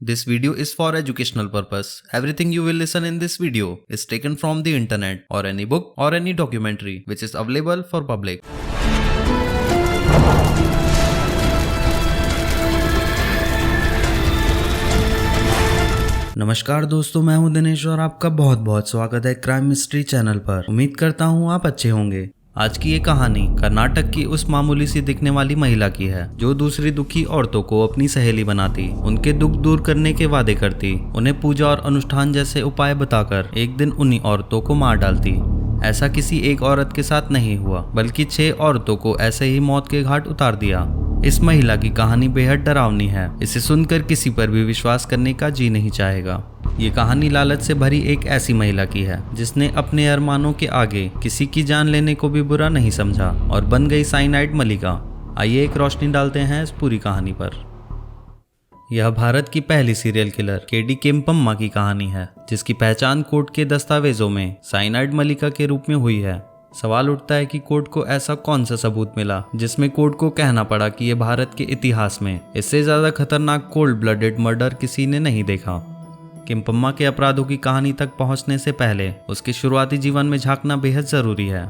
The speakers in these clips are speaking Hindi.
This video is for educational purpose. Everything you will listen in this video is taken from the internet or any book or any documentary which is available for public. नमस्कार दोस्तों, मैं हूं दिनेश और आपका बहुत बहुत स्वागत है क्राइम मिस्ट्री चैनल पर। उम्मीद करता हूं आप अच्छे होंगे। आज की ये कहानी कर्नाटक की उस मामूली सी दिखने वाली महिला की है जो दूसरी दुखी औरतों को अपनी सहेली बनाती, उनके दुख दूर करने के वादे करती, उन्हें पूजा और अनुष्ठान जैसे उपाय बताकर एक दिन उन्हीं औरतों को मार डालती। ऐसा किसी एक औरत के साथ नहीं हुआ, बल्कि 6 औरतों को ऐसे ही मौत के घाट उतार दिया। इस महिला की कहानी बेहद डरावनी है। इसे सुनकर किसी पर भी विश्वास करने का जी नहीं चाहेगा। ये कहानी लालच से भरी एक ऐसी महिला की है जिसने अपने अरमानों के आगे किसी की जान लेने को भी बुरा नहीं समझा और बन गई साइनाइड मलिका। आइए एक रोशनी डालते हैं इस पूरी कहानी पर। यह भारत की पहली सीरियल किलर केडी केम्पम्मा की कहानी है, जिसकी पहचान कोर्ट के दस्तावेजों में साइनाइड मलिका के रूप में हुई है। सवाल उठता है कि कोर्ट को ऐसा कौन सा सबूत मिला जिसमें कोर्ट को कहना पड़ा कि यह भारत के इतिहास में इससे ज्यादा खतरनाक कोल्ड ब्लडेड मर्डर किसी ने नहीं देखा। केम्पम्मा के अपराधों की कहानी तक पहुंचने से पहले उसके शुरुआती जीवन में झांकना बेहद जरूरी है।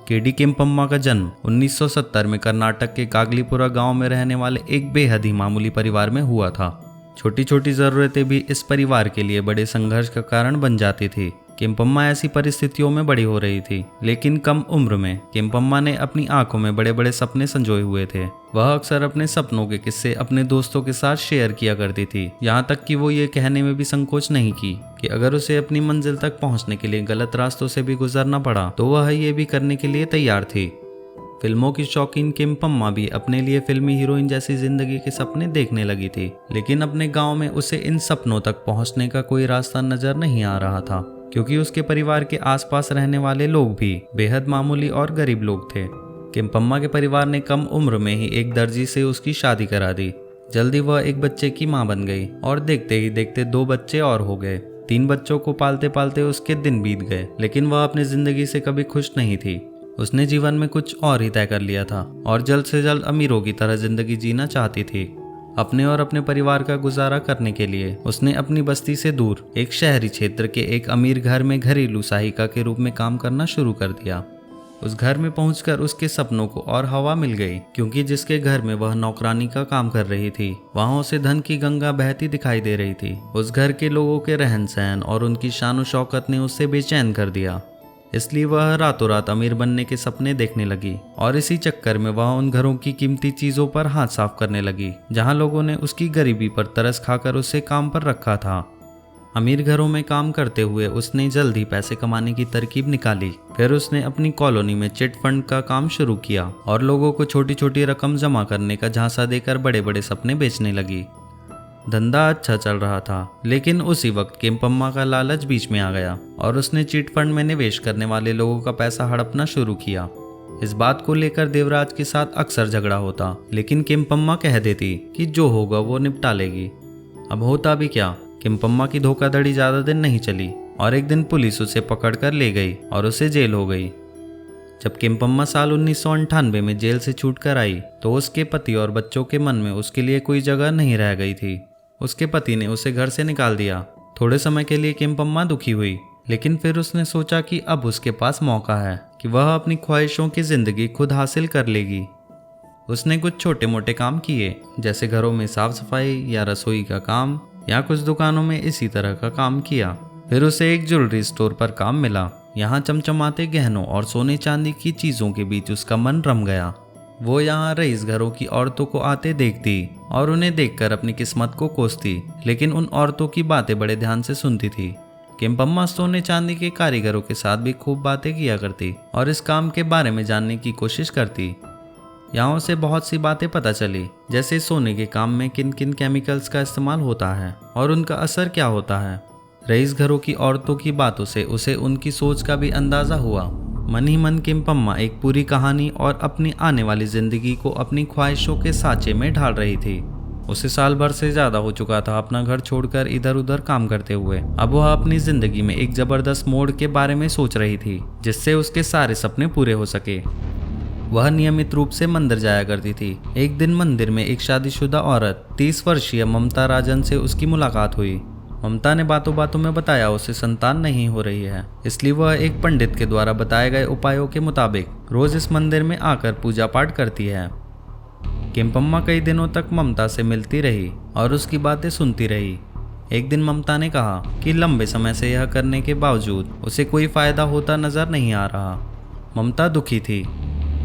केडी केम्पम्मा का जन्म 1970 में कर्नाटक के कागलीपुरा गांव में रहने वाले एक बेहद ही मामूली परिवार में हुआ था। छोटी छोटी जरूरतें भी इस परिवार के लिए बड़े संघर्ष का कारण बन जाती थी। केम्पम्मा ऐसी परिस्थितियों में बड़ी हो रही थी, लेकिन कम उम्र में केम्पम्मा ने अपनी आंखों में बड़े बड़े सपने संजोए हुए थे। वह अक्सर अपने सपनों के किस्से अपने दोस्तों के साथ शेयर किया करती थी, यहाँ तक कि वो ये कहने में भी संकोच नहीं की कि अगर उसे अपनी मंजिल तक पहुँचने के लिए गलत रास्तों से भी गुजरना पड़ा तो वह ये भी करने के लिए तैयार थी। फिल्मों की शौकीन केम्पम्मा भी अपने लिए फिल्मी हीरोइन जैसी जिंदगी के सपने देखने लगी थी, लेकिन अपने गांव में उसे इन सपनों तक पहुंचने का कोई रास्ता नजर नहीं आ रहा था, क्योंकि उसके परिवार के आसपास रहने वाले लोग भी बेहद मामूली और गरीब लोग थे। केम्पम्मा के परिवार ने कम उम्र में ही एक दर्जी से उसकी शादी करा दी। जल्दी वह एक बच्चे की मां बन गई और देखते ही देखते 2 बच्चे और हो गए। 3 बच्चों को पालते पालते उसके दिन बीत गए, लेकिन वह अपनी जिंदगी से कभी खुश नहीं थी। उसने जीवन में कुछ और ही तय कर लिया था और जल्द से जल्द अमीरों की तरह जिंदगी जीना चाहती थी। अपने और अपने परिवार का गुजारा करने के लिए उसने अपनी बस्ती से दूर एक शहरी क्षेत्र के एक अमीर घर में घरेलू सहायिका के रूप में काम करना शुरू कर दिया। उस घर में पहुंचकर उसके सपनों को और हवा मिल गई, क्योंकि जिसके घर में वह नौकरानी का काम कर रही थी वहां उसे धन की गंगा बहती दिखाई दे रही थी। उस घर के लोगों के रहन सहन और उनकी शान शौकत ने उसे बेचैन कर दिया, इसलिए वह रातों रात अमीर बनने के सपने देखने लगी और इसी चक्कर में वह उन घरों की कीमती चीजों पर हाथ साफ करने लगी जहां लोगों ने उसकी गरीबी पर तरस खाकर उसे काम पर रखा था। अमीर घरों में काम करते हुए उसने जल्द ही पैसे कमाने की तरकीब निकाली। फिर उसने अपनी कॉलोनी में चिट फंड का काम शुरू किया और लोगों को छोटी छोटी रकम जमा करने का झांसा देकर बड़े बड़े सपने बेचने लगी। धंधा अच्छा चल रहा था, लेकिन उसी वक्त केम्पम्मा का लालच बीच में आ गया और उसने चिट फंड में निवेश करने वाले लोगों का पैसा हड़पना शुरू किया। इस बात को लेकर देवराज के साथ अक्सर झगड़ा होता, लेकिन केम्पम्मा कह देती कि जो होगा वो निपटा लेगी। अब होता भी क्या, केम्पम्मा की धोखाधड़ी ज्यादा दिन नहीं चली और एक दिन पुलिस उसे पकड़कर ले गई और उसे जेल हो गई। जब केम्पम्मा साल 1998 में जेल से छूटकर आई तो उसके पति और बच्चों के मन में उसके लिए कोई जगह नहीं रह गई थी। उसके पति ने उसे घर से निकाल दिया। थोड़े समय के लिए केम्पम्मा दुखी हुई, लेकिन फिर उसने सोचा कि अब उसके पास मौका है कि वह अपनी ख्वाहिशों की जिंदगी खुद हासिल कर लेगी। उसने कुछ छोटे मोटे काम किए, जैसे घरों में साफ सफाई या रसोई का काम या कुछ दुकानों में इसी तरह का काम किया। फिर उसे एक ज्वेलरी स्टोर पर काम मिला। यहाँ चमचमाते गहनों और सोने चांदी की चीजों के बीच उसका मन रम गया। वो यहाँ रईस घरों की औरतों को आते देखती और उन्हें देखकर अपनी किस्मत को कोसती, लेकिन उन औरतों की बातें बड़े ध्यान से सुनती थी। केम्पम्मा सोने चांदी के कारीगरों के साथ भी खूब बातें किया करती और इस काम के बारे में जानने की कोशिश करती। यहाँ उसे बहुत सी बातें पता चली, जैसे सोने के काम में किन किन केमिकल्स का इस्तेमाल होता है और उनका असर क्या होता है। रईस घरों की औरतों की बातों से उसे उनकी सोच का भी अंदाजा हुआ। मन ही मन केम्पम्मा एक पूरी कहानी और अपनी आने वाली जिंदगी को अपनी ख्वाहिशों के साँचे में ढाल रही थी। उसे साल भर से ज्यादा हो चुका था अपना घर छोड़कर इधर उधर काम करते हुए। अब वह अपनी जिंदगी में एक जबरदस्त मोड़ के बारे में सोच रही थी, जिससे उसके सारे सपने पूरे हो सके। वह नियमित रूप से मंदिर जाया करती थी। एक दिन मंदिर में एक शादीशुदा औरत 30 वर्षीय ममता राजन से उसकी मुलाकात हुई। ममता ने बातों बातों में बताया उसे संतान नहीं हो रही है, इसलिए वह एक पंडित के द्वारा बताए गए उपायों के मुताबिक रोज इस मंदिर में आकर पूजा पाठ करती है। केम्पम्मा कई दिनों तक ममता से मिलती रही और उसकी बातें सुनती रही। एक दिन ममता ने कहा कि लंबे समय से यह करने के बावजूद उसे कोई फायदा होता नजर नहीं आ रहा। ममता दुखी थी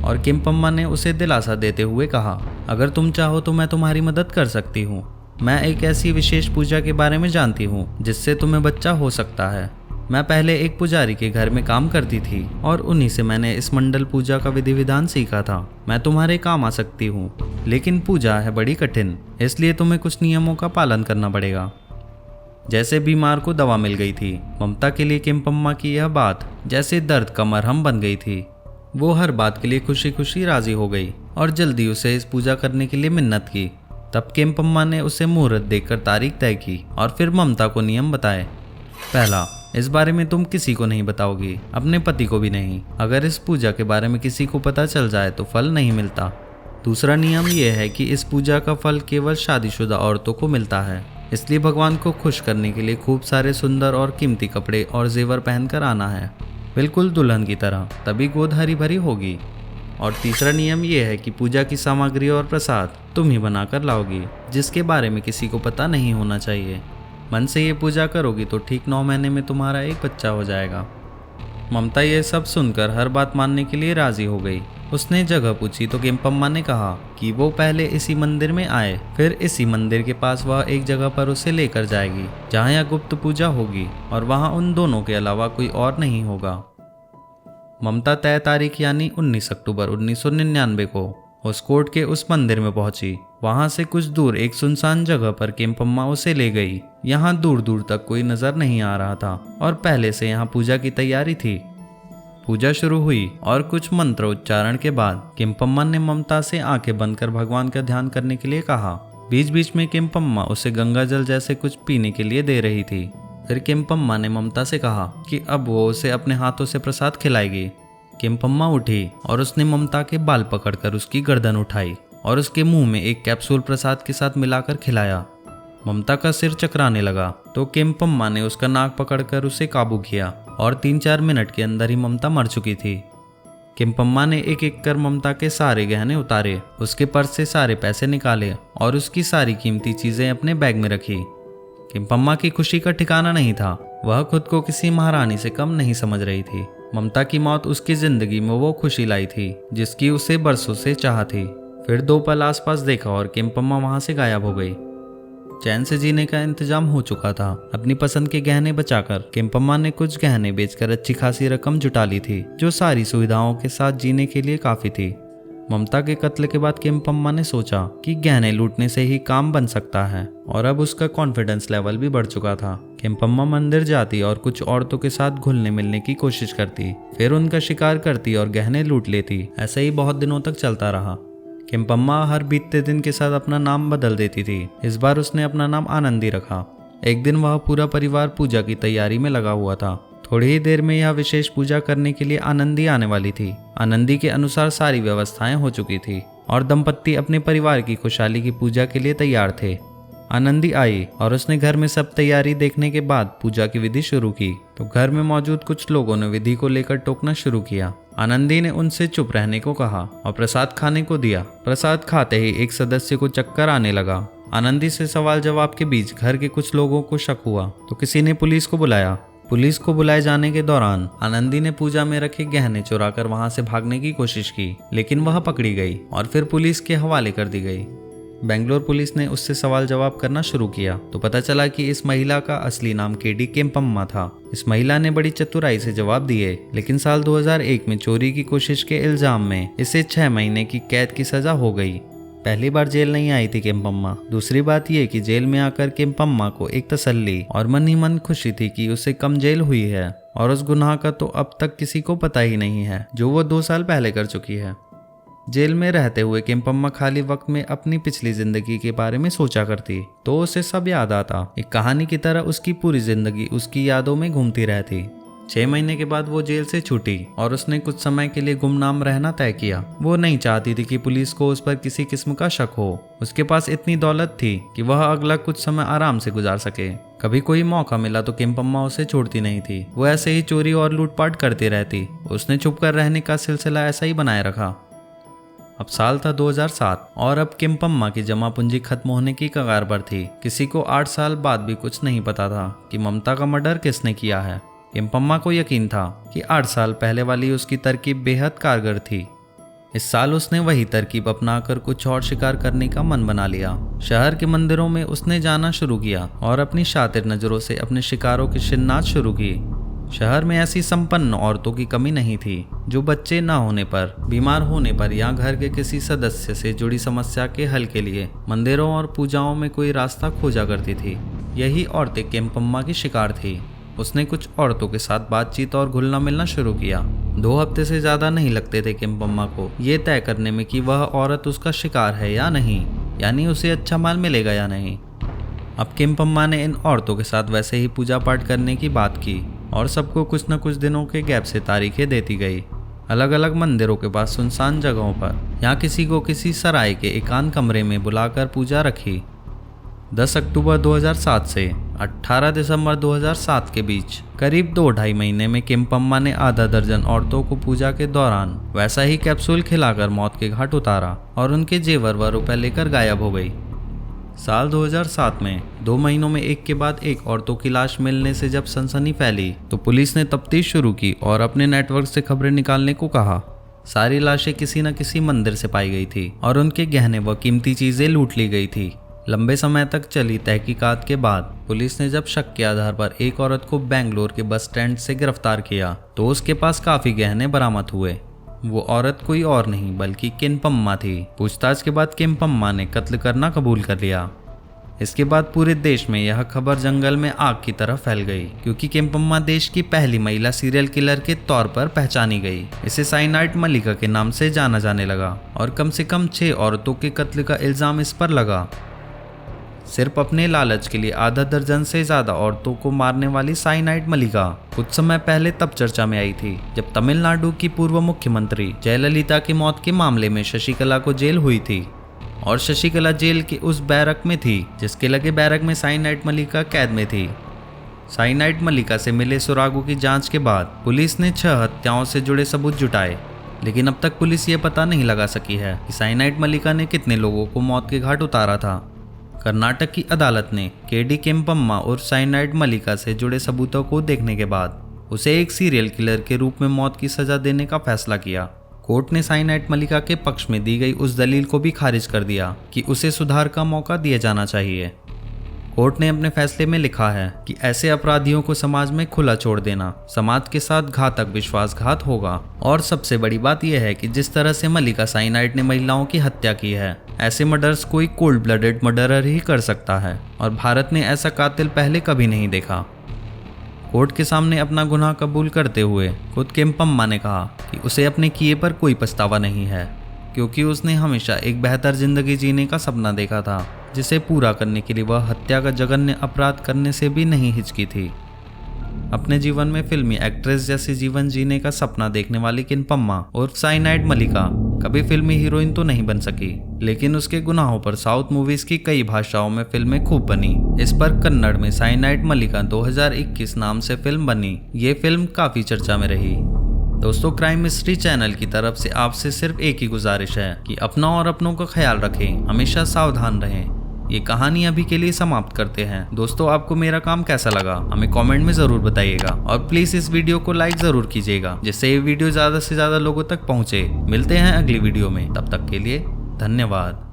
और केम्पम्मा ने उसे दिलासा देते हुए कहा, अगर तुम चाहो तो मैं तुम्हारी मदद कर सकती हूँ। मैं एक ऐसी विशेष पूजा के बारे में जानती हूँ जिससे तुम्हें बच्चा हो सकता है। मैं पहले एक पुजारी के घर में काम करती थी और उन्हीं से मैंने इस मंडल पूजा का विधि विधान सीखा था। मैं तुम्हारे काम आ सकती हूँ, लेकिन पूजा है बड़ी कठिन, इसलिए तुम्हें कुछ नियमों का पालन करना पड़ेगा। जैसे बीमार को दवा मिल गई थी, ममता के लिए केम्पम्मा की यह बात जैसे दर्द का मरहम बन गई थी। वो हर बात के लिए खुशी खुशी राजी हो गई और जल्दी उसे इस पूजा करने के लिए मिन्नत की। तब केम्पम्मा ने उसे मुहूर्त देखकर तारीख तय की और फिर ममता को नियम बताए। पहला, इस बारे में तुम किसी को नहीं बताओगी, अपने पति को भी नहीं। अगर इस पूजा के बारे में किसी को पता चल जाए तो फल नहीं मिलता। दूसरा नियम यह है कि इस पूजा का फल केवल शादीशुदा औरतों को मिलता है, इसलिए भगवान को खुश करने के लिए खूब सारे सुंदर और कीमती कपड़े और जेवर पहनकर आना है, बिल्कुल दुल्हन की तरह, तभी गोद हरी भरी होगी। और तीसरा नियम यह है कि पूजा की सामग्री और प्रसाद तुम ही बनाकर लाओगी, जिसके बारे में किसी को पता नहीं होना चाहिए। मन से ये पूजा करोगी तो ठीक 9 महीने में तुम्हारा एक बच्चा हो जाएगा। ममता ये सब सुनकर हर बात मानने के लिए राजी हो गई। उसने जगह पूछी तो केम्पम्मा ने कहा कि वो पहले इसी मंदिर में आए, फिर इसी मंदिर के पास वह एक जगह पर उसे लेकर जाएगी जहाँ यह गुप्त पूजा होगी और वहाँ उन दोनों के अलावा कोई और नहीं होगा। ममता तय तारीख यानी 19 अक्टूबर 1999 को होस्कोट के उस मंदिर में पहुंची। वहां से कुछ दूर एक सुनसान जगह पर केम्पम्मा उसे ले गई। यहाँ दूर दूर तक कोई नजर नहीं आ रहा था और पहले से यहाँ पूजा की तैयारी थी। पूजा शुरू हुई और कुछ मंत्र उच्चारण के बाद केम्पम्मा ने ममता से आंखें बंद कर भगवान का ध्यान करने के लिए कहा। बीच बीच में केम्पम्मा उसे गंगा जल जैसे कुछ पीने के लिए दे रही थी। फिर केम्पम्मा ने ममता से कहा कि अब वो उसे अपने हाथों से प्रसाद खिलाएगी। केम्पम्मा उठी और उसने ममता के बाल पकड़कर उसकी गर्दन उठाई और उसके मुंह में एक कैप्सूल प्रसाद के साथ मिलाकर खिलाया। ममता का सिर चकराने लगा तो केम्पम्मा ने उसका नाक पकड़कर उसे काबू किया और 3-4 मिनट के अंदर ही ममता मर चुकी थी। केम्पम्मा ने एक एक कर ममता के सारे गहने उतारे, उसके पर्स से सारे पैसे निकाले और उसकी सारी कीमती चीजें अपने बैग में रखी। केम्पम्मा की खुशी का ठिकाना नहीं था। वह खुद को किसी महारानी से कम नहीं समझ रही थी। ममता की मौत उसकी जिंदगी में वो खुशी लाई थी जिसकी उसे बरसों से चाह थी। फिर 2 पल आसपास देखा और केम्पम्मा वहां से गायब हो गई। चैन से जीने का इंतजाम हो चुका था। अपनी पसंद के गहने बचाकर केम्पम्मा ने कुछ गहने बेचकर अच्छी खासी रकम जुटा ली थी, जो सारी सुविधाओं के साथ जीने के लिए काफी थी। ममता के कत्ल के बाद केम्पम्मा ने सोचा कि गहने लूटने से ही काम बन सकता है और अब उसका कॉन्फिडेंस लेवल भी बढ़ चुका था। केम्पम्मा मंदिर जाती और कुछ औरतों के साथ घुलने मिलने की कोशिश करती, फिर उनका शिकार करती और गहने लूट लेती। ऐसा ही बहुत दिनों तक चलता रहा। केम्पम्मा हर बीतते दिन के साथ अपना नाम बदल देती थी। इस बार उसने अपना नाम आनंदी रखा। एक दिन वह पूरा परिवार पूजा की तैयारी में लगा हुआ था। थोड़ी ही देर में यह विशेष पूजा करने के लिए आनंदी आने वाली थी। आनंदी के अनुसार सारी व्यवस्थाएं हो चुकी थी और दंपत्ति अपने परिवार की खुशहाली की पूजा के लिए तैयार थे। आनंदी आई और उसने घर में सब तैयारी देखने के बाद पूजा की विधि शुरू की तो घर में मौजूद कुछ लोगों ने विधि को लेकर टोकना शुरू किया। आनंदी ने उनसे चुप रहने को कहा और प्रसाद खाने को दिया। प्रसाद खाते ही एक सदस्य को चक्कर आने लगा। आनंदी से सवाल जवाब के बीच घर के कुछ लोगों को शक हुआ तो किसी ने पुलिस को बुलाया। पुलिस को बुलाए जाने के दौरान आनंदी ने पूजा में रखे गहने चुराकर वहां से भागने की कोशिश की, लेकिन वह पकड़ी गई और फिर पुलिस के हवाले कर दी गई। बेंगलोर पुलिस ने उससे सवाल जवाब करना शुरू किया तो पता चला कि इस महिला का असली नाम केडी केम्पम्मा था। इस महिला ने बड़ी चतुराई से जवाब दिए, लेकिन साल 2001 में चोरी की कोशिश के इल्जाम में इसे 6 महीने की कैद की सजा हो गई। पहली बार जेल नहीं आई थी केम्पम्मा। दूसरी बात यह कि जेल में आकर केम्पम्मा को एक तसल्ली और मन ही मन खुशी थी कि उसे कम जेल हुई है और उस गुनाह का तो अब तक किसी को पता ही नहीं है जो वो 2 साल पहले कर चुकी है। जेल में रहते हुए केम्पम्मा खाली वक्त में अपनी पिछली जिंदगी के बारे में सोचा करती तो उसे सब याद आता। एक कहानी की तरह उसकी पूरी जिंदगी उसकी यादों में घूमती रहती। 6 महीने के बाद वो जेल से छूटी और उसने कुछ समय के लिए गुमनाम रहना तय किया। वो नहीं चाहती थी कि पुलिस को उस पर किसी किस्म का शक हो। उसके पास इतनी दौलत थी कि वह अगला कुछ समय आराम से गुजार सके। कभी कोई मौका मिला तो किम्पम्मा उसे छोड़ती नहीं थी। वो ऐसे ही चोरी और लूटपाट करती रहती। उसने छुपकर रहने का सिलसिला ऐसा ही बनाए रखा। अब साल था 2007 और अब किम्पम्मा की जमा पूंजी खत्म होने की कगार पर थी। किसी को 8 साल बाद भी कुछ नहीं पता था कि ममता का मर्डर किसने किया है। किम्पम्मा को यकीन था कि 8 साल पहले वाली उसकी तरकीब बेहद कारगर थी। इस साल उसने वही तरकीब अपनाकर कुछ और शिकार करने का मन बना लिया। शहर के मंदिरों में उसने जाना शुरू किया और अपनी शातिर नजरों से अपने शिकारों की शिन्नात शुरू की। शहर में ऐसी संपन्न औरतों की कमी नहीं थी जो बच्चे न होने पर, बीमार होने पर या घर के किसी सदस्य से जुड़ी समस्या के हल के लिए मंदिरों और पूजाओं में कोई रास्ता खोजा करती थी। यही औरतें किम्पम्मा की शिकार थी। उसने कुछ औरतों के साथ बातचीत और घुलना मिलना शुरू किया। 2 हफ्ते से ज्यादा नहीं लगते थे किम्पम्मा को ये तय करने में कि वह औरत उसका शिकार है या नहीं, यानी उसे अच्छा माल मिलेगा या नहीं। अब किम्पम्मा ने इन औरतों के साथ वैसे ही पूजा पाठ करने की बात की और सबको कुछ न कुछ दिनों के गैप से तारीखें देती गई। अलग अलग मंदिरों के पास सुनसान जगहों पर या किसी को किसी सराय के एकांत कमरे में बुलाकर पूजा रखी। 10 अक्टूबर 2007 से 18 दिसंबर 2007 के बीच करीब 2-2.5 महीने में किम्पम्मा ने आधा दर्जन औरतों को पूजा के दौरान वैसा ही कैप्सूल खिलाकर मौत के घाट उतारा और उनके जेवर व रुपए लेकर गायब हो गई। साल 2007 में 2 महीनों में एक के बाद एक औरतों की लाश मिलने से जब सनसनी फैली तो पुलिस ने तफ्तीश शुरू की और अपने नेटवर्क से खबरें निकालने को कहा। सारी लाशें किसी न किसी मंदिर से पाई गई थी और उनके गहने व कीमती चीजें लूट ली गई थी। लंबे समय तक चली तहकीकात के बाद पुलिस ने जब शक के आधार पर एक औरत को बेंगलोर के बस स्टैंड से गिरफ्तार किया तो उसके पास काफी गहने बरामद हुए। वो औरत कोई और नहीं बल्कि किम्पम्मा थी। पूछताछ के बाद किम्पम्मा ने कत्ल करना कबूल कर लिया। इसके बाद पूरे देश में यह खबर जंगल में आग की तरह फैल गई क्योंकि किम्पम्मा देश की पहली महिला सीरियल किलर के तौर पर पहचानी गई। इसे साइनाइड मल्लिका के नाम से जाना जाने लगा और कम से कम 6 औरतों के कत्ल का इल्जाम इस पर लगा। सिर्फ अपने लालच के लिए आधा दर्जन से ज्यादा औरतों को मारने वाली साइनाइड मल्लिका कुछ समय पहले तब चर्चा में आई थी जब तमिलनाडु की पूर्व मुख्यमंत्री जयललिता की मौत के मामले में शशिकला को जेल हुई थी और शशिकला जेल के उस बैरक में थी जिसके लगे बैरक में साइनाइड मल्लिका कैद में थी। साइनाइड मल्लिका से मिले सुरागों की जांच के बाद पुलिस ने 6 हत्याओं से जुड़े सबूत जुटाए, लेकिन अब तक पुलिस ये पता नहीं लगा सकी है कि साइनाइड मल्लिका ने कितने लोगों को मौत के घाट उतारा था। कर्नाटक की अदालत ने केडी किम्पम्मा और साइनाइड मल्लिका से जुड़े सबूतों को देखने के बाद उसे एक सीरियल किलर के रूप में मौत की सजा देने का फैसला किया। कोर्ट ने साइनाइड मल्लिका के पक्ष में दी गई उस दलील को भी खारिज कर दिया कि उसे सुधार का मौका दिया जाना चाहिए। कोर्ट ने अपने फैसले में लिखा है कि ऐसे अपराधियों को समाज में खुला छोड़ देना समाज के साथ घातक विश्वासघात होगा। और सबसे बड़ी बात यह है कि जिस तरह से मल्लिका साइनाइड ने महिलाओं की हत्या की है, ऐसे मर्डर्स कोई कोल्ड ब्लडेड मर्डरर ही कर सकता है और भारत ने ऐसा कातिल पहले कभी नहीं देखा। कोर्ट के सामने अपना गुनाह कबूल करते हुए खुद किम्पम्मा ने कहा कि उसे अपने किए पर कोई पछतावा नहीं है क्योंकि उसने हमेशा एक बेहतर जिंदगी जीने का सपना देखा था जिसे पूरा करने के लिए वह हत्या का जघन्य अपराध करने से भी नहीं हिचकी थी। अपने जीवन में फिल्मी एक्ट्रेस जैसे जीवन जीने का सपना देखने वाली किम्पम्मा और साइनाइड मल्लिका कभी फिल्मी हीरोइन तो नहीं बन सकी, लेकिन उसके गुनाहों पर साउथ मूवीज की कई भाषाओं में फिल्में खूब बनी। इस पर कन्नड़ में साइनाइड मल्लिका 2021 नाम से फिल्म बनी। ये फिल्म काफी चर्चा में रही। दोस्तों, क्राइम मिस्ट्री चैनल की तरफ से आपसे सिर्फ एक ही गुजारिश है कि अपना और अपनों का ख्याल रखें, हमेशा सावधान रहें। ये कहानी अभी के लिए समाप्त करते हैं। दोस्तों, आपको मेरा काम कैसा लगा हमें कमेंट में जरूर बताइएगा और प्लीज इस वीडियो को लाइक जरूर कीजिएगा जिससे ये वीडियो ज्यादा से ज्यादा लोगों तक पहुंचे। मिलते हैं अगली वीडियो में, तब तक के लिए धन्यवाद।